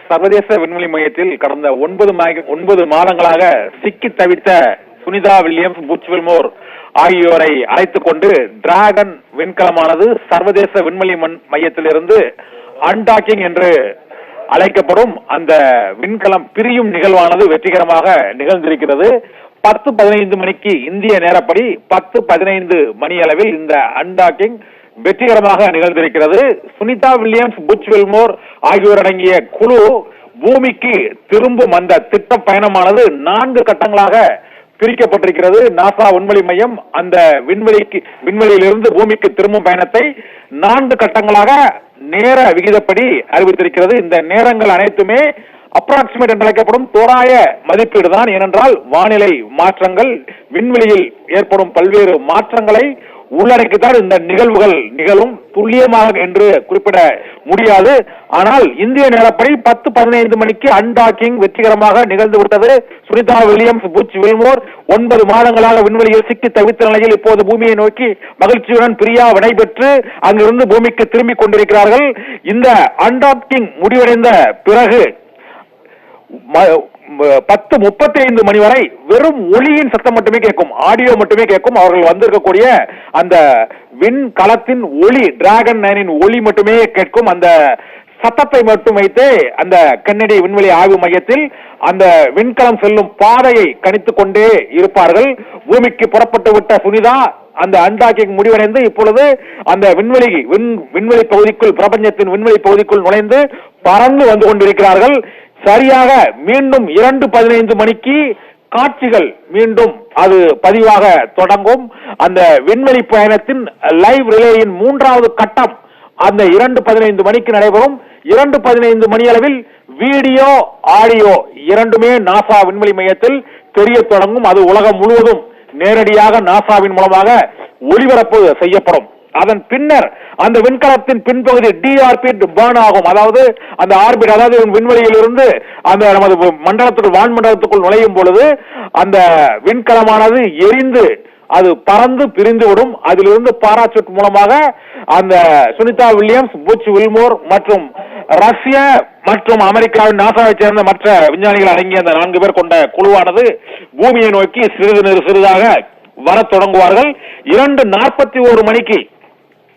சர்வதேச விண்வெளி மையத்தில் கடந்த 9 மாதங்களாக சிக்கி தவித்த சுனிதா வில்லியம்ஸ், புச் வில்மோர் ஆகியோரை அழைத்துக் கொண்டு டிராகன் விண்கலமானது சர்வதேச விண்வெளி மையத்திலிருந்து அன்டாக்கிங் என்று அழைக்கப்படும் அந்த விண்கலம் பிரியும் நிகழ்வானது வெற்றிகரமாக நிகழ்ந்திருக்கிறது. 10:15 மணிக்கு இந்திய நேரப்படி 10:15 மணி அளவில் இந்த அன்டாக்கிங் வெற்றிகரமாக நிகழ்ந்திருக்கிறது. சுனிதா வில்லியம்ஸ், புச் வில்மோர் ஆகியோர் அடங்கிய குழு பூமிக்கு திரும்பும் அந்த திட்ட பயணமானது 4 கட்டங்களாக பிரிக்கப்பட்டிருக்கிறது. நாசா விண்வெளி மையம் அந்த விண்வெளியிலிருந்து பூமிக்கு திரும்பும் பயணத்தை 4 கட்டங்களாக நேர விகிதப்படி அறிவித்திருக்கிறது. இந்த நேரங்கள் அனைத்துமே அப்ராக்சிமேட் என்று அழைக்கப்படும் தோராய மதிப்பீடு தான். ஏனென்றால் வானிலை மாற்றங்கள், விண்வெளியில் ஏற்படும் பல்வேறு மாற்றங்களை உள்ளடக்கித்தான் இந்த நிகழ்வுகள் நிகழும். துல்லியமாக என்று குறிப்பிட முடியாது. ஆனால் இந்திய நேரப்படி 10:15 மணிக்கு அன்டாக்கிங் வெற்றிகரமாக நிகழ்ந்துவிட்டது. சுனிதா வில்லியம்ஸ், புச் வில்மோர் 9 மாதங்களாக விண்வெளியில் சிக்கி தவித்த நிலையில் இப்போது பூமியை நோக்கி மகிழ்ச்சியுடன் பிரியா விடைபெற்று அங்கிருந்து பூமிக்கு திரும்பிக் கொண்டிருக்கிறார்கள். இந்த அன்டாக்கிங் முடிவடைந்த பிறகு 10:35 மணி வரை வெறும் ஒளியின் சத்தம் மட்டுமே கேட்கும், ஆடியோ மட்டுமே கேட்கும். அவர்கள் வந்திருக்கக்கூடிய அந்த விண்கலத்தின் ஒளி, டிராகன் 9 ஒளி மட்டுமே கேட்கும். அந்த சத்தத்தை மட்டும் வைத்து அந்த கன்னடிய விண்வெளி ஆய்வு மையத்தில் அந்த விண்கலம் செல்லும் பாதையை கணித்துக் கொண்டே இருப்பார்கள். பூமிக்கு புறப்பட்டு விட்ட சுனிதா அந்த அன்டாக்கிங் முடிவடைந்து இப்பொழுது அந்த விண்வெளி பகுதிக்குள், பிரபஞ்சத்தின் விண்வெளி பகுதிக்குள் நுழைந்து பறந்து வந்து கொண்டிருக்கிறார்கள். சரியாக மீண்டும் 2:15 மணிக்கு காட்சிகள் மீண்டும் அது பதிவாக தொடங்கும். அந்த விண்வெளி பயணத்தின் லைவ் ரிலேயின் 3வது கட்டம் அந்த 2:15 மணிக்கு நடைபெறும். 2:15 மணி அளவில் வீடியோ, ஆடியோ இரண்டுமே நாசா விண்வெளி மையத்தில் தெரிய தொடங்கும். அது உலகம் முழுவதும் நேரடியாக நாசாவின் மூலமாக ஒளிபரப்பு செய்யப்படும். அதன் பின்னர் அந்த விண்கலத்தின் பின்பகுதி டிஆர்பிட் பர்ன் ஆகும். அதாவது அந்த ஆர்பிட், அதாவது விண்வெளியில் இருந்து அந்த நமது மண்டலத்துக்குள், வான்மண்டலத்துக்குள் நுழையும் பொழுது அந்த விண்கலமானது எரிந்து அது பறந்து பிரிந்துவிடும். அதிலிருந்து பாராசூட் மூலமாக அந்த சுனிதா வில்லியம்ஸ், புச் வில்மோர் மற்றும் ரஷ்யா மற்றும் அமெரிக்காவின் நாசாவை சேர்ந்த மற்ற விஞ்ஞானிகள் அடங்கிய அந்த 4 பேர் கொண்ட குழுவானது பூமியை நோக்கி சிறிதாக வர தொடங்குவார்கள். 2:41 மணிக்கு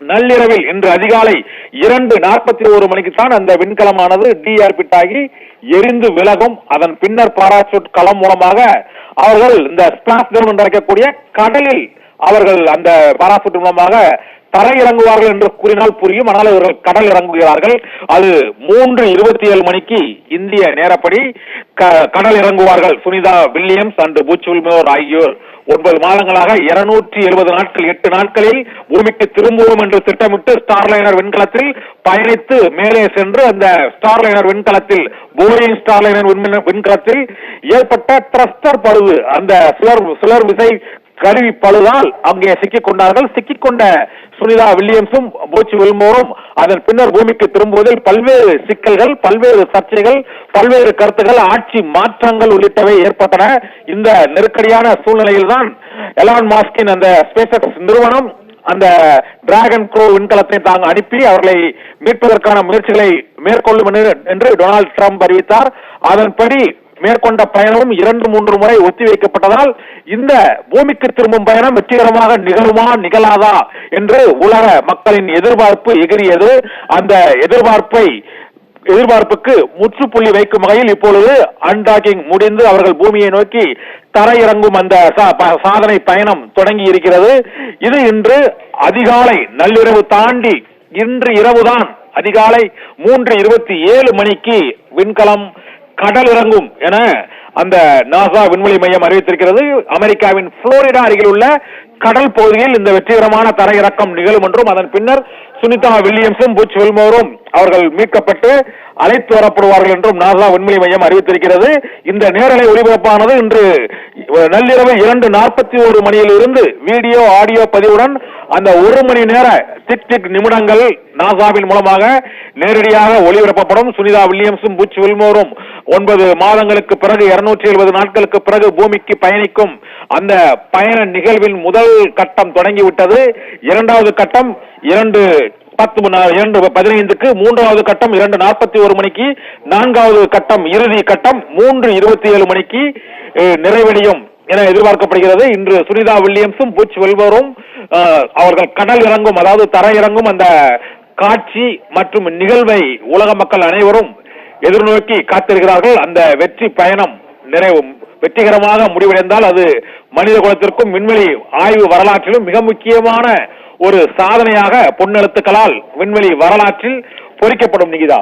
நள்ளிரவில் இன்று அதிகாலை 2:41 மணிக்கு தான் அந்த விண்கலமானது டிஆர்பிட் ஆகி எரிந்து விலகும். அதன் பின்னர் பாராசூட் களம் மூலமாக அவர்கள் இந்த ஸ்பிளாஷ் டவுன் என்று அழைக்கக்கூடிய கடலில் அவர்கள் அந்த பாராசூட் மூலமாக தரை இறங்குவார்கள் என்று கூறினால் புரியும். ஆனால் அவர்கள் கடல் இறங்குகிறார்கள். அது 3:27 மணிக்கு இந்திய நேரப்படி கடல் இறங்குவார்கள். சுனிதா வில்லியம்ஸ் அண்ட் புச் வில்மோர் ஆகியோர் 9 மாதங்களாக 270 நாட்கள் 8 நாட்களில் பூமிக்கு திரும்புவோம் என்று திட்டமிட்டு ஸ்டார்லைனர் விண்கலத்தில் பயணித்து மேலே சென்று அந்த ஸ்டார்லைனர் விண்கலத்தில், போயிங் ஸ்டார்லைனர் விண்கலத்தில் ஏற்பட்ட த்ரஸ்டர் பழுது, அந்த சுழர் விசை கருவி பழுதால் அங்கே சிக்கிக் கொண்டார்கள். சிக்கிக்கொண்ட சுனிதா வில்லியம்ஸும் புச் வில்மோரும் அதன் பின்னர் பூமிக்கு திரும்புவதில் பல்வேறு சிக்கல்கள், பல்வேறு சர்ச்சைகள், பல்வேறு கருத்துகள், ஆட்சி மாற்றங்கள் உள்ளிட்டவை ஏற்பட்டன. இந்த நெருக்கடியான சூழ்நிலையில் தான் எலான் மாஸ்கின் அந்த ஸ்பேஸ் எக்ஸ் நிறுவனம் அந்த டிராகன் க்ரோ விண்கலத்தை தாங்க அனுப்பி அவர்களை மீட்பதற்கான முயற்சிகளை மேற்கொள்ளும் என்று டொனால்டு டிரம்ப் அறிவித்தார். அதன்படி மேற்கொண்ட பயணமும் 2-3 முறை ஒத்திவைக்கப்பட்டதால் இந்த பூமிக்கு திரும்பும் பயணம் வெற்றிகரமாக நிகழுமா நிகழாதா என்று உலக மக்களின் எதிர்பார்ப்பு எகிரியது. அந்த எதிர்பார்ப்புக்கு முற்றுப்புள்ளி வைக்கும் வகையில் இப்பொழுது அன்டாக்கிங் முடிந்து அவர்கள் பூமியை நோக்கி தரையிறங்கும் அந்த சாதனை பயணம் தொடங்கி இருக்கிறது. இது இன்று அதிகாலை நள்ளிரவு தாண்டி இன்று இரவுதான் அதிகாலை 3:27 மணிக்கு விண்கலம் கடல் இறங்கும் என அந்த நாசா விண்வெளி மையம் அறிவித்திருக்கிறது. அமெரிக்காவின் புளோரிடா அருகில் உள்ள கடல் பகுதியில் இந்த வெற்றிகரமான தரையிறக்கம் நிகழும் என்றும் அதன் பின்னர் சுனிதா வில்லியம்ஸும் புச் வில்மோரும் அவர்கள் மீட்கப்பட்டு அழைத்து வரப்படுவார்கள் என்றும் நாசா விண்வெளி மையம் அறிவித்திருக்கிறது. இந்த நேரலை ஒளிபரப்பானது இன்று நள்ளிரவு 2:41 மணியிலிருந்து வீடியோ, ஆடியோ பதிவுடன் அந்த 1 மணி நேர டிக் நிமிடங்கள் நாசாவின் மூலமாக நேரடியாக ஒளிபரப்பப்படும். சுனிதா வில்லியம்ஸும் புச் வில்மோரும் 9 மாதங்களுக்கு பிறகு 270 நாட்களுக்கு பிறகு பூமிக்கு பயணிக்கும் அந்த பயண நிகழ்வின் முதல் கட்டம் தொடங்கிவிட்டது. 2வது கட்டம் 2:15க்கு மூன்றாவது கட்டம் 2:41 மணிக்கு, நான்காவது கட்டம் இறுதி கட்டம் 3:27 மணிக்கு நிறைவடையும் என எதிர்பார்க்கப்படுகிறது. இன்று சுனிதா வில்லியம்ஸும் புட்ச் வெல்வரும் அவர்கள் கடல் இறங்கும், அதாவது தரை இறங்கும் அந்த காட்சி மற்றும் நிகழ்வை உலக மக்கள் அனைவரும் எதிர்நோக்கி காத்திருக்கிறார்கள். அந்த வெற்றி பயணம் வெற்றிகரமாக முடிவடைந்தால் அது மனித குலத்திற்கும் விண்வெளி ஆய்வு வரலாற்றிலும் மிக முக்கியமான ஒரு சாதனையாக பொன்னெழுத்துக்களால் விண்வெளி வரலாற்றில் பொறிக்கப்படும். நிகிதா.